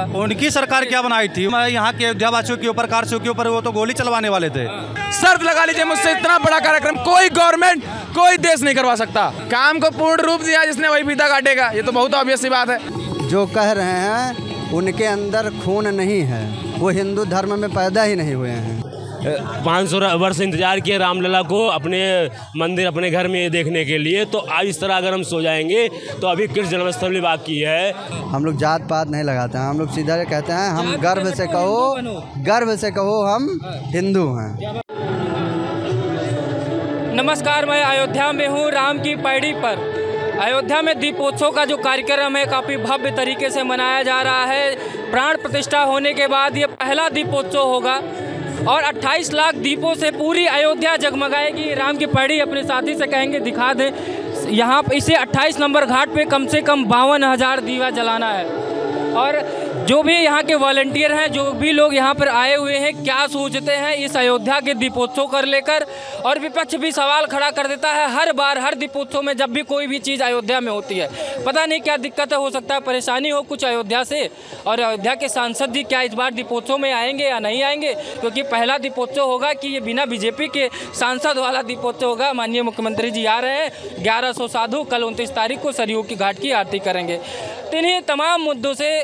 उसका। उनकी सरकार क्या बनाई थी? मैं यहाँ के अयोध्यावासियों के ऊपर, कारसियों के ऊपर वो तो गोली चलवाने वाले थे। शर्त लगा लीजिए मुझसे, इतना बड़ा कार्यक्रम कोई गवर्नमेंट, कोई देश नहीं करवा सकता। काम को पूर्ण रूप दिया जिसने वही फीता काटेगा, ये तो बहुत ऑब्वियस सी बात है। जो कह रहे हैं उनके अंदर खून नहीं है, वो हिंदू धर्म में पैदा ही नहीं हुए हैं। 500 वर्ष इंतजार किए रामलला को अपने मंदिर, अपने घर में देखने के लिए। तो आज इस तरह अगर हम सो जाएंगे तो अभी कृष्ण जन्मस्थली बाकी है। हम लोग जात पात नहीं लगाते हैं, हम लोग सीधा कहते हैं हम गर्व से कहो हम हिंदू हैं। नमस्कार, मैं अयोध्या में हूँ, राम की पैड़ी पर। अयोध्या में दीपोत्सव का जो कार्यक्रम है काफ़ी भव्य तरीके से मनाया जा रहा है। प्राण प्रतिष्ठा होने के बाद ये पहला दीपोत्सव होगा और 28 लाख दीपों से पूरी अयोध्या जगमगाएगी। राम की पैड़ी अपने साथी से कहेंगे दिखा दें, यहाँ इसे 28 नंबर घाट पे कम से कम 52,000 दीवा जलाना है। और जो भी यहाँ के वॉलंटियर हैं, जो भी लोग यहाँ पर आए हुए हैं, क्या सोचते हैं इस अयोध्या के दीपोत्सव कर लेकर। और विपक्ष भी सवाल खड़ा कर देता है हर बार, हर दीपोत्सव में जब भी कोई भी चीज़ अयोध्या में होती है। पता नहीं क्या दिक्कत हो सकता है, परेशानी हो कुछ अयोध्या से। और अयोध्या के सांसद जी क्या इस बार दीपोत्सव में आएंगे या नहीं आएंगे, क्योंकि पहला दीपोत्सव होगा कि ये बिना बीजेपी के सांसद वाला दीपोत्सव होगा। माननीय मुख्यमंत्री जी आ रहे हैं, 1100 साधु कल 29 तारीख को सरयू की घाट की आरती करेंगे। तो इन्हीं तमाम मुद्दों से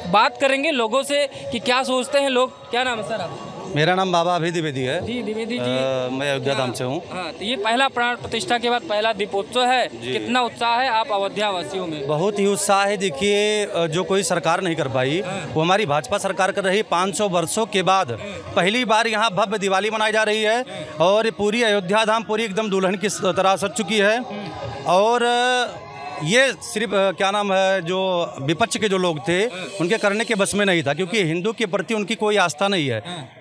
बात करेंगे लोगों से कि क्या सोचते हैं लोग। क्या नाम है सर आप? मेरा नाम बाबा अभी द्विवेदी है जी, द्विवेदी जी। मैं अयोध्या धाम से हूँ। हाँ, तो ये पहला प्राण प्रतिष्ठा के बाद पहला दीपोत्सव है, कितना उत्साह है आप अयोध्या वासियों में? बहुत ही उत्साह है। देखिए, जो कोई सरकार नहीं कर पाई वो हमारी भाजपा सरकार कर रही। 500 वर्षों के बाद पहली बार यहाँ भव्य दिवाली मनाई जा रही है और पूरी अयोध्या धाम पूरी एकदम दुल्हन की तरह सज चुकी है। और ये सिर्फ क्या नाम है, जो विपक्ष के जो लोग थे उनके करने के बस में नहीं था, क्योंकि हिंदू के प्रति उनकी कोई आस्था नहीं है,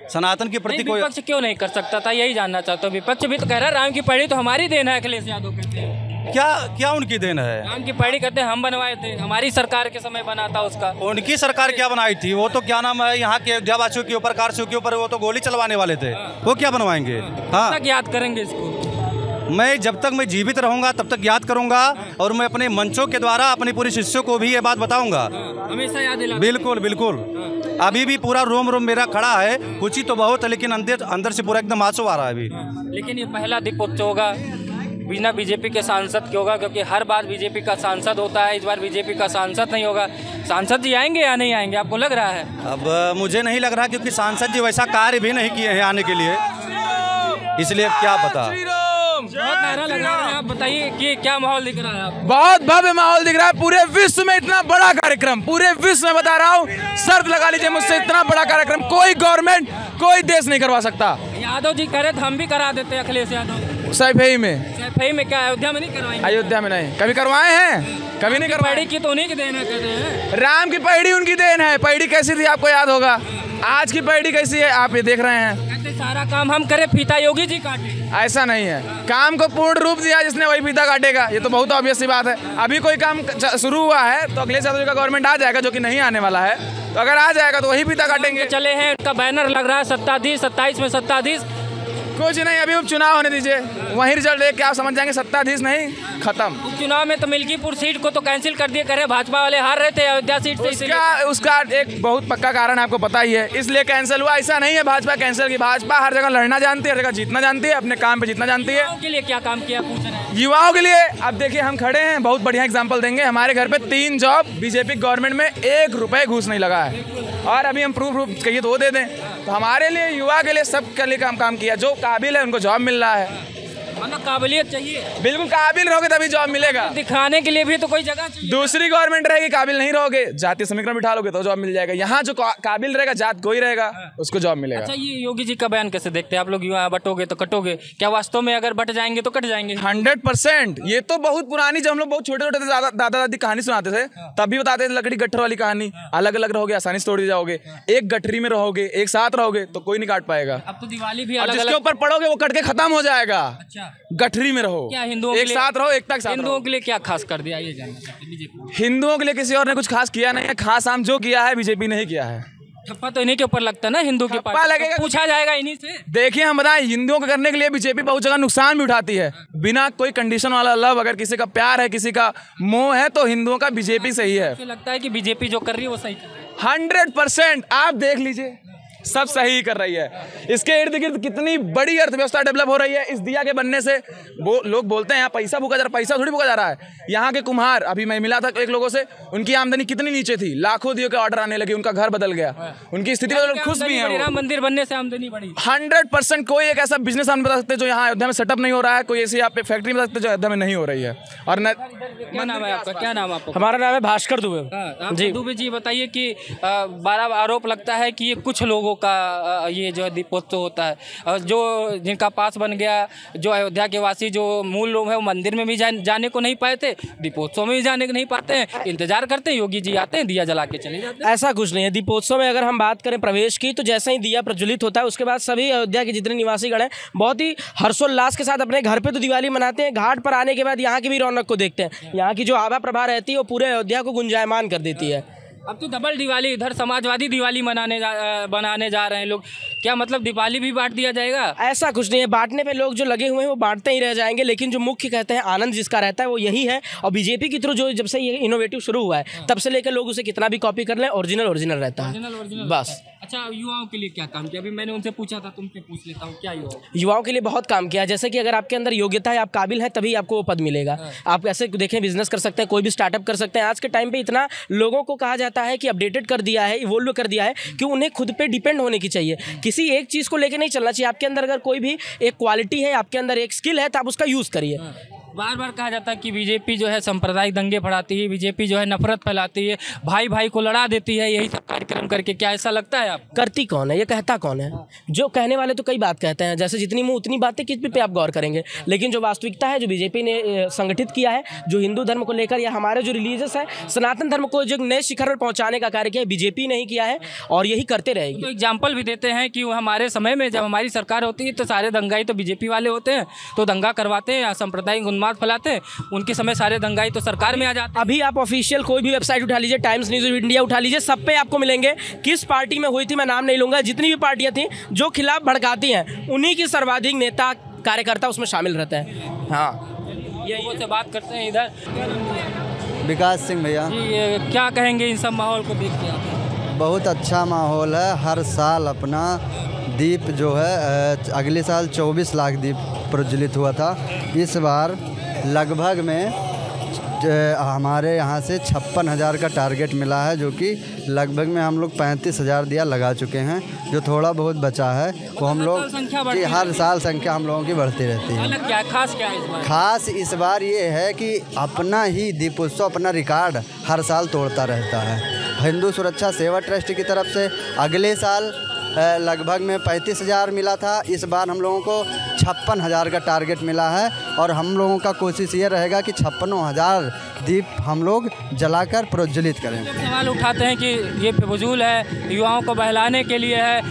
सनातन के प्रति कोई। विपक्ष क्यों नहीं कर सकता था, यही जानना चाहता हूँ। विपक्ष भी तो कह रहा है राम की पैड़ी तो हमारी देन है, अखिलेश यादव कहते हैं। क्या उनकी देन है? राम की पैड़ी कहते हैं हम बनवाए थे, हमारी सरकार के समय बना था उसका। उनकी सरकार क्या बनाई थी? वो तो क्या नाम है, यहाँ के अयोध्यावासियों के ऊपर, कारसियों के ऊपर वो तो गोली चलवाने वाले थे। वो क्या बनवाएंगे? हाँ, याद करेंगे इसको। मैं जब तक मैं जीवित रहूंगा तब तक याद करूंगा और मैं अपने मंचों के द्वारा अपने पूरे शिष्यों को भी ये बात बताऊंगा। हमेशा याद दिला। बिल्कुल बिल्कुल। अभी भी पूरा रोम रोम मेरा खड़ा है, कुछ ही तो बहुत है लेकिन अंदर से पूरा एकदम आंसू आ रहा है अभी। लेकिन ये पहला दीपोत्सव होगा, बिना बीजेपी के सांसद के होगा, क्योंकि हर बार बीजेपी का सांसद होता है। इस बार बीजेपी का सांसद नहीं होगा। सांसद जी आएंगे या नहीं आएंगे, आपको लग रहा है? अब मुझे नहीं लग रहा, क्योंकि सांसद जी वैसा कार्य भी नहीं किए हैं आने के लिए, इसलिए क्या पता। बहुत नारा लगा रहे हैं, आप बताइए कि क्या माहौल दिख रहा है आपको? बहुत भव्य माहौल दिख रहा है। पूरे विश्व में इतना बड़ा कार्यक्रम, पूरे विश्व में बता रहा हूँ, शर्त लगा लीजिए मुझसे, इतना बड़ा कार्यक्रम कोई गवर्नमेंट, कोई देश नहीं करवा सकता। यादव जी कह रहे थे हम भी करा देते हैं, अखिलेश यादव। सैफई में क्या अयोध्या में नहीं करवाएंगे? अयोध्या में नहीं, कभी करवाए हैं? कभी नहीं करवाए। पैड़ी की तो उन्हीं की देन है कहते हैं। राम की पैड़ी उनकी देन है। पैड़ी कैसी थी आपको याद होगा, आज की पैड़ी कैसी है आप ये देख रहे हैं। कहते सारा काम हम करें, फीता योगी जी काटे। ऐसा नहीं है, काम को पूर्ण रूप दिया जिसने वही फीता काटेगा, ये तो बहुत ऑब्वियस सी बात है। अभी कोई काम शुरू हुआ है तो अखिलेश यादव का गवर्नमेंट आ जाएगा, जो कि नहीं आने वाला है। तो अगर आ जाएगा तो वही फीता काटेंगे। चले हैं, उनका बैनर लग रहा है सत्ताधीश, 27 में सत्ताधीश। कुछ नहीं, अभी उपचुनाव होने दीजिए, वही रिजल्ट देख के आप समझ जाएंगे। सत्ताधीश नहीं, खत्म। उपचुनाव में तो मिल्कीपुर सीट को तो कैंसिल कर दिए, करे भाजपा वाले हार रहे थे अयोध्या सीट से। उसका एक बहुत पक्का कारण आपको पता ही है, इसलिए कैंसिल हुआ। ऐसा नहीं है भाजपा कैंसिल की, भाजपा हर जगह लड़ना जानती है, हर जगह जीतना जानती है, अपने काम पे जीतना जानती है। युवाओं के लिए क्या काम किया पूछ रहे हैं? युवाओं के लिए अब देखिए हम खड़े हैं, बहुत बढ़िया एग्जाम्पल देंगे। हमारे घर पे 3 जॉब, बीजेपी गवर्नमेंट में 1 रुपए घूस नहीं लगा है, और अभी हम प्रूफ कहिए तो वो दे दें। तो हमारे लिए, युवा के लिए, सब के लिए काम किया। जो काबिल है उनको जॉब मिल रहा है। मतलब काबिलियत चाहिए, बिल्कुल काबिल रहोगे तभी जॉब मिलेगा। दिखाने के लिए भी तो कोई जगह चाहिए। दूसरी गवर्नमेंट रहेगी, काबिल नहीं रहोगे, जातीय समीकरण बिठा लोगे तो जॉब मिल जाएगा। यहाँ जो काबिल रहेगा, जात कोई रहेगा, उसको जॉब मिलेगा। अच्छा, ये योगी जी का बयान कैसे देखते हैं आप लोग? युवा बटोगे तो कटोगे, क्या वास्तव में अगर बट जाएंगे तो कट जाएंगे? 100%। ये तो बहुत पुरानी, जब हम लोग बहुत छोटे छोटे थे, दादा दादी कहानी सुनाते थे, तब भी बताते थे लकड़ी गट्ठर वाली कहानी। अलग अलग रहोगे आसानी से तोड़ दिए जाओगे, एक गठरी में रहोगे, एक साथ रहोगे तो कोई नहीं काट पाएगा। अब तो दिवाली भी अलग, जिसके ऊपर पड़ोगे वो कट के खत्म हो जाएगा। अच्छा, गठरी में रहो, क्या हिंदुओं एक साथ रहो, एकता के साथ। हिंदुओं के लिए क्या खास कर दिया, ये जानना चाहते हैं बीजेपी? हिंदुओं के लिए किसी और ने कुछ खास किया नहीं है। खास काम जो किया है बीजेपी ने ही किया है। ठप्पा तो इन्हीं के ऊपर लगता है ना, हिंदू के पास लगेगा, तो पूछा जाएगा इन्हीं से। देखिए हम बताएं, हिंदुओं को करने के लिए बीजेपी बहुत जगह नुकसान भी उठाती है, बिना कोई कंडीशन वाला लव। अगर किसी का प्यार है, किसी का मोह है, तो हिंदुओं का बीजेपी सही है। लगता है कि बीजेपी जो कर रही है वो सही है। 100% आप देख लीजिए, सब सही कर रही है। इसके इर्द गिर्द कितनी बड़ी अर्थव्यवस्था डेवलप हो रही है इस दिया के बनने से। वो लोग बोलते हैं यहाँ पैसा फूका जा रहा है, पैसा थोड़ी फूका जा रहा है। यहाँ के कुम्हार, अभी मैं मिला था एक लोगों से, उनकी आमदनी कितनी नीचे थी, लाखों दियों के ऑर्डर आने लगे, उनका घर बदल गया, उनकी स्थिति बदल, खुश भी है। राम मंदिर बनने से आमदनी बढ़ी। 100% कोई एक ऐसा बिजनेस हम बता सकते हैं जो यहाँ अयोध्या में सेटअप नहीं हो रहा है, कोई ऐसी आप फैक्ट्री बता सकते हैं जो अयोध्या में नहीं हो रही है। और क्या नाम है आपका? क्या नाम आपका? हमारा नाम है भास्कर दुबे जी। दुबे जी बताइए कि बार आरोप लगता है कि ये कुछ लोगों का ये जो दीपोत्सव होता है, और जो जिनका पास बन गया, जो अयोध्या के वासी जो मूल लोग हैं वो मंदिर में भी जाने को नहीं पाए थे, दीपोत्सव में भी जाने को नहीं पाते हैं, इंतजार करते हैं योगी जी आते हैं, दिया जला के चले जाते हैं। ऐसा कुछ नहीं है। दीपोत्सव में अगर हम बात करें प्रवेश की, तो जैसे ही दिया प्रज्वलित होता है उसके बाद सभी अयोध्या के जितने निवासीगण हैं बहुत ही हर्षोल्लास के साथ अपने घर पे तो दिवाली मनाते हैं, घाट पर आने के बाद यहाँ की भी रौनक को देखते हैं। यहाँ की जो आभा प्रभा रहती है वो पूरे अयोध्या को गुंजायमान कर देती है। अब तो डबल दिवाली, इधर समाजवादी दिवाली बनाने जा रहे हैं लोग, क्या मतलब दिवाली भी बांट दिया जाएगा? ऐसा कुछ नहीं है, बांटने पे लोग जो लगे हुए हैं वो बांटते ही रह जाएंगे, लेकिन जो मुख्य कहते हैं आनंद जिसका रहता है वो यही है। और बीजेपी के थ्रू जो जब से ये इनोवेटिव शुरू हुआ है तब से लेकर लोग उसे कितना भी कॉपी कर लें, ओरिजिनल रहता है बस। अच्छा, युवाओं के लिए क्या काम किया? अभी मैंने उनसे पूछा था, तुमसे पूछ लेता हूँ, क्या युवाओं के लिए बहुत काम किया। जैसे कि अगर आपके अंदर योग्यता है, आप काबिल हैं, तभी आपको वो पद मिलेगा। आप ऐसे देखें, बिजनेस कर सकते हैं, कोई भी स्टार्टअप कर सकते हैं। आज के टाइम पे इतना लोगों को कहा जाता है कि अपडेटेड कर दिया है, इवोल्व कर दिया है कि उन्हें खुद पे डिपेंड होने की चाहिए, किसी एक चीज़ को लेकर नहीं चलना चाहिए। आपके अंदर अगर कोई भी एक क्वालिटी है, आपके अंदर एक स्किल है, तो आप उसका यूज़ करिए। बार बार कहा जाता है कि बीजेपी जो है सांप्रदायिक दंगे फैलाती है, बीजेपी जो है नफरत फैलाती है, भाई भाई को लड़ा देती है, यही सब कार्यक्रम करके। क्या ऐसा लगता है आप? करती कौन है, ये कहता कौन है? जो कहने वाले तो कई बात कहते हैं, जैसे जितनी मुंह उतनी बातें, किस पे आप गौर करेंगे। लेकिन जो वास्तविकता है, जो बीजेपी ने संगठित किया है, जो हिंदू धर्म को लेकर या हमारे जो रिलीजियस है, सनातन धर्म को जो नए शिखर पर पहुँचाने का कार्य किया है, बीजेपी ने ही किया है और यही करते रहेगी। तो एग्जाम्पल भी देते हैं कि हमारे समय में जब हमारी सरकार होती है तो सारे दंगाई तो बीजेपी वाले होते हैं, तो दंगा करवाते हैं, सांप्रदायिक उन्माद फैलाते हैं। उनके समय सारे दंगाई तो सरकार में आ जाते हैं। अभी आप ऑफिशियल कोई भी वेबसाइट उठा लीजिए, टाइम्स न्यूज़ इंडिया उठा लीजिए, सब पे आपको मिलेंगे किस पार्टी में हुई थी, मैं नाम नहीं लूँगा, जितनी भी पार्टियाँ थी जो खिलाफ भड़काती हैं, उन्हीं की सर्वाधिक नेता कार्यकर्ता उसमें शामिल रहते हैं। हाँ, ये से बात करते हैं इधर। विकास सिंह भैया जी, क्या कहेंगे इन सब माहौल को देख के? बहुत अच्छा माहौल है। हर साल अपना दीप जो है, अगले साल 24 लाख दीप प्रज्वलित हुआ था, इस बार लगभग में हमारे यहाँ से 56,000 का टारगेट मिला है, जो कि लगभग में हम लोग 35,000 दिया लगा चुके हैं। जो थोड़ा बहुत बचा है वो हम लोग जी हर साल संख्या हम लोगों की बढ़ती रहती है। क्या खास क्या है इस बार? खास इस बार ये है कि अपना ही दीपोत्सव अपना रिकॉर्ड हर साल तोड़ता रहता है। हिंदू सुरक्षा सेवा ट्रस्ट की तरफ से अगले साल लगभग में 35,000 मिला था, इस बार हम लोगों को 56,000 का टारगेट मिला है। और हम लोगों का कोशिश ये रहेगा कि 56,000 दीप हम लोग जलाकर प्रज्वलित करें। सवाल उठाते हैं कि ये फिजूल है, युवाओं को बहलाने के लिए है,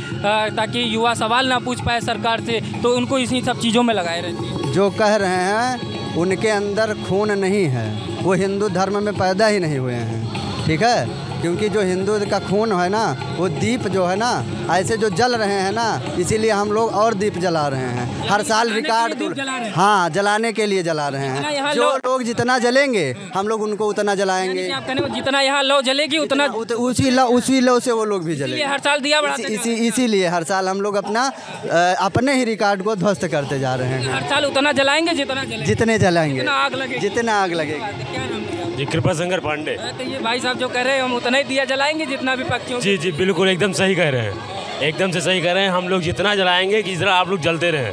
ताकि युवा सवाल ना पूछ पाए सरकार से, तो उनको इसी सब चीज़ों में लगाए रहती है। जो कह रहे हैं उनके अंदर खून नहीं है, वो हिंदू धर्म में पैदा ही नहीं हुए हैं, ठीक है। क्योंकि जो हिंदू का खून है ना, वो दीप जो है ना, ऐसे जो जल रहे हैं ना, इसीलिए हम लोग और दीप जला रहे हैं हर साल रिकॉर्ड। हाँ, जलाने के लिए जला रहे हैं। जो लोग जितना जलेंगे हम लोग उनको उतना जलाएंगे। जितना यहाँ लौ जलेगी उतना उसी लौ से वो लोग भी जलेंगे। हर साल दिया बढ़ाते हैं। इसीलिए हर साल हम लोग अपने ही रिकॉर्ड को ध्वस्त करते जा रहे हैं। हर साल उतना जलाएंगे जितने जलाएंगे, जितना आग लगेगी। जी, कृपा शंकर पांडे। तो ये भाई साहब जो कह रहे हैं हम उतना ही दिया जलाएंगे जितना भी पक्षियों। जी जी, बिल्कुल एकदम सही कह रहे हैं, एकदम से सही कह रहे हैं। हम लोग जितना जलाएंगे कि जितना आप लोग जलते रहें,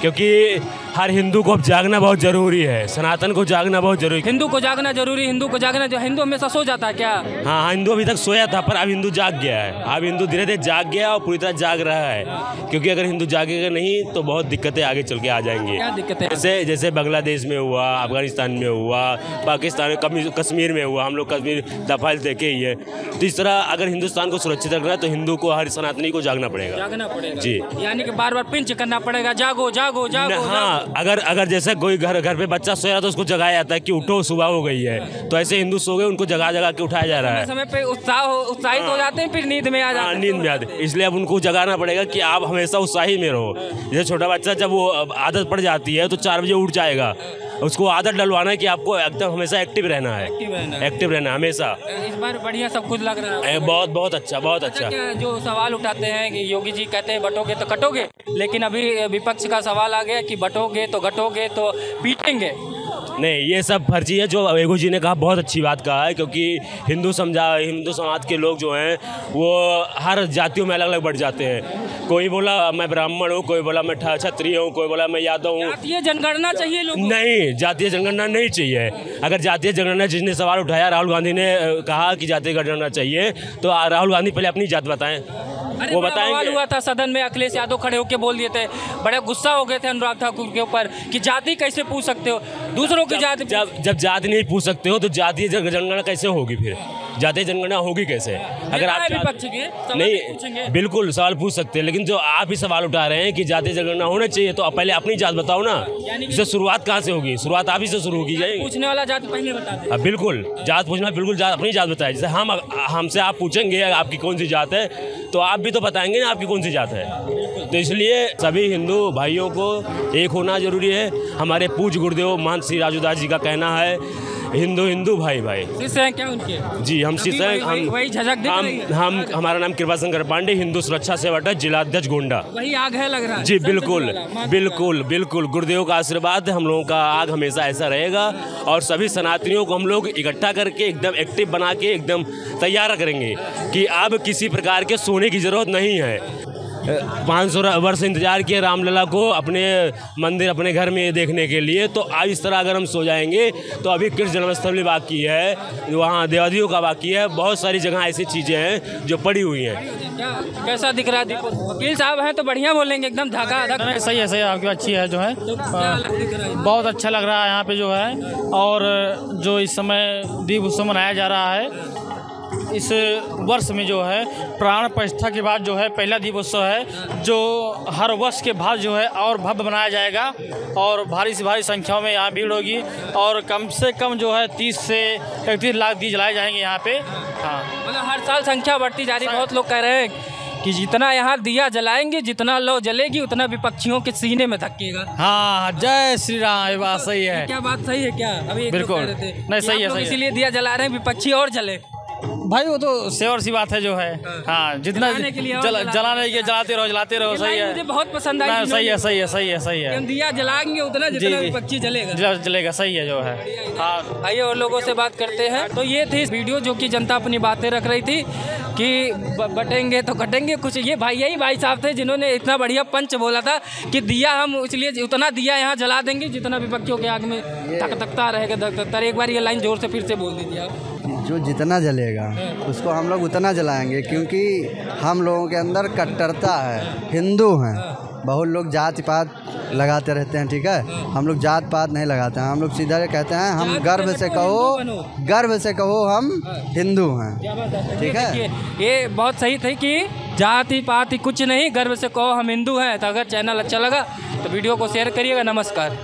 क्योंकि हर हिंदू को अब जागना बहुत जरूरी है, सनातन को जागना बहुत जरूरी। हिंदू को जागना जरूरी, हिंदू को जागना, जो हिंदू हमेशा सो जाता है क्या? हाँ, हिंदू अभी तक सोया था, पर अब हिंदू जाग गया है। अब हिंदू धीरे धीरे जाग गया और पूरी तरह जाग रहा है, क्योंकि अगर हिंदू जागेगा नहीं तो बहुत दिक्कतें आगे चल के आ जाएंगी। क्या दिक्कतें? जैसे बांग्लादेश में हुआ, अफगानिस्तान में हुआ, पाकिस्तान में, कश्मीर में हुआ। हम लोग कश्मीर दफा देखे ही है। तो इस तरह अगर हिंदुस्तान को सुरक्षित रखना है तो हिंदू को, हर सनातनी को जागना पड़ेगा जी। यानी कि बार बार पिंच करना पड़ेगा, जागो जागो जागो। हाँ, अगर जैसे कोई घर पे बच्चा सोया तो उसको जगाया जाता है कि उठो सुबह हो गई है, तो ऐसे हिंदू सो गए उनको जगा के उठाया जा रहा है। समय पे उत्साहित हो जाते हैं, फिर नींद में आ जाते हैं। नींद में आते, इसलिए अब उनको जगाना पड़ेगा कि आप हमेशा उत्साही में रहो। जैसे छोटा बच्चा जब वो आदत पड़ जाती है तो 4 बजे उठ जाएगा, उसको आदत डलवाना है कि आपको एकदम हमेशा एक्टिव रहना है, एक्टिव रहना हमेशा। इस बार बढ़िया सब कुछ लग रहा है। बहुत बहुत अच्छा, बहुत अच्छा। क्या जो सवाल उठाते हैं कि योगी जी कहते हैं बटोगे तो कटोगे, लेकिन अभी विपक्ष का सवाल आ गया कि बटोगे तो घटोगे तो पीटेंगे। नहीं, ये सब फर्जी है। जो वेगो जी ने कहा बहुत अच्छी बात कहा है, क्योंकि हिंदू समाज के लोग जो हैं वो हर जातियों में अलग अलग बढ़ जाते हैं। कोई बोला मैं ब्राह्मण हूँ, कोई बोला मैं क्षत्रिय हूँ, कोई बोला मैं यादव हूँ। जातीय जनगणना चाहिए लोगों को? नहीं, जातीय जनगणना नहीं चाहिए। अगर जातीय जनगणना जिसने सवाल उठाया, राहुल गांधी ने कहा कि जातीय जनगणना चाहिए, तो राहुल गांधी पहले अपनी जात बताएं, वो बताएंगे। हुआ था सदन में, अखिलेश यादव खड़े होकर बोल दिए थे, बड़े गुस्सा हो गए थे अनुराग ठाकुर के ऊपर कि जाति कैसे पूछ सकते हो दूसरों की जाति। जब जाति नहीं पूछ सकते हो तो जातीय जनगणना कैसे होगी? फिर जातीय जनगणना होगी कैसे? अगर आप नहीं, बिल्कुल सवाल पूछ सकते हैं, लेकिन जो आप ही सवाल उठा रहे हैं कि जातीय जनगणना होना चाहिए, तो पहले अपनी जात बताओ ना। इससे शुरुआत कहाँ से होगी? शुरुआत आप ही से शुरू की जाएगी। पूछने वाला जात पहले बता दे। बिल्कुल, जात पूछना, बिल्कुल अपनी जात बताए। जैसे हमसे आप पूछेंगे आपकी कौन सी जात है, तो आप भी तो बताएंगे ना आपकी कौन सी जात है। तो इसलिए सभी हिंदू भाइयों को एक होना जरूरी है। हमारे पूज्य गुरुदेव महंत श्री राजूदास जी का कहना है, हिंदू हिंदू भाई भाई। शिष्य हैं क्या उनके? जी, हम शिष्य हैं। हम हमारा नाम कृपा शंकर पांडे, हिंदू सुरक्षा सेवा ट्रस्ट, जिला अध्यक्ष गोंडा। वही आग है लग रहा है। जी बिल्कुल बिल्कुल बिल्कुल, गुरुदेव का आशीर्वाद, हम लोगों का आग हमेशा ऐसा रहेगा। और सभी सनातनियों को हम लोग इकट्ठा करके एकदम एक्टिव बना के एकदम तैयार करेंगे कि अब किसी प्रकार के सोने की जरूरत नहीं है। 500 वर्ष इंतजार किया रामलला को अपने मंदिर, अपने घर में देखने के लिए। तो आज इस तरह अगर हम सो जाएंगे तो अभी कृष्ण जन्मस्थल भी बाकी है, वहाँ देवादियों का बाकी है, बहुत सारी जगह ऐसी चीज़ें हैं जो पड़ी हुई हैं। कैसा दिख रहा है? वकील साहब हैं तो बढ़िया बोलेंगे, एकदम धका। सही है, आपकी अच्छी है जो है, बहुत अच्छा लग रहा है यहाँ पे जो है। और जो इस समय दीप उत्सव मनाया जा रहा है, इस वर्ष में जो है प्राण प्रतिष्ठा के बाद जो है पहला दीपोत्सव है, जो हर वर्ष के बाद जो है और भव्य बनाया जाएगा और भारी से भारी संख्याओं में यहाँ भीड़ होगी। और कम से कम जो है 30 से 31 लाख दिए जलाए जाएंगे यहाँ पे। हाँ, मतलब हर साल संख्या बढ़ती जा रही है। बहुत लोग कह रहे हैं कि जितना यहाँ दिया जलाएंगे, जितना लौ जलेगी, उतना विपक्षियों के सीने में धक्केगा। हाँ, जय श्री राम। ये बात सही है। क्या बात सही है क्या? अभी बिल्कुल नहीं, सही है। इसीलिए दिया जला रहे हैं, विपक्षी और जले। भाई वो तो सेवर सी बात है जो है। हाँ, जितना जलाने के जलाते रहो। सही है, मुझे बहुत पसंद आई। सही है। दिया जलाएंगे उतना जितना विपक्षी जलेगा। सही है जो है। हाँ, आइए और लोगों से बात करते हैं। तो ये थी वीडियो जो कि जनता अपनी बातें रख रही थी कि बटेंगे तो कटेंगे। कुछ ये यही भाई साहब थे जिन्होंने इतना बढ़िया पंच बोला था कि दिया हम इसलिए उतना दिया यहाँ जला देंगे जितना विपक्षियों के आग में धकधकता रहेगा। एक बार ये लाइन जोर से फिर से बोल दीजिए आप। जो जितना जलेगा उसको हम लोग उतना जलाएंगे, क्योंकि हम लोगों के अंदर कट्टरता है। हिंदू हैं, बहुत लोग जाति पात लगाते रहते हैं, ठीक है। हम लोग जात पात नहीं लगाते हैं, हम लोग सीधा कहते हैं हम गर्व से कहो हम हिंदू हैं, ठीक है। ये बहुत सही थी कि जाति पाति कुछ नहीं, गर्व से कहो हम हिंदू हैं। तो अगर चैनल अच्छा लगा तो वीडियो को शेयर करिएगा। नमस्कार।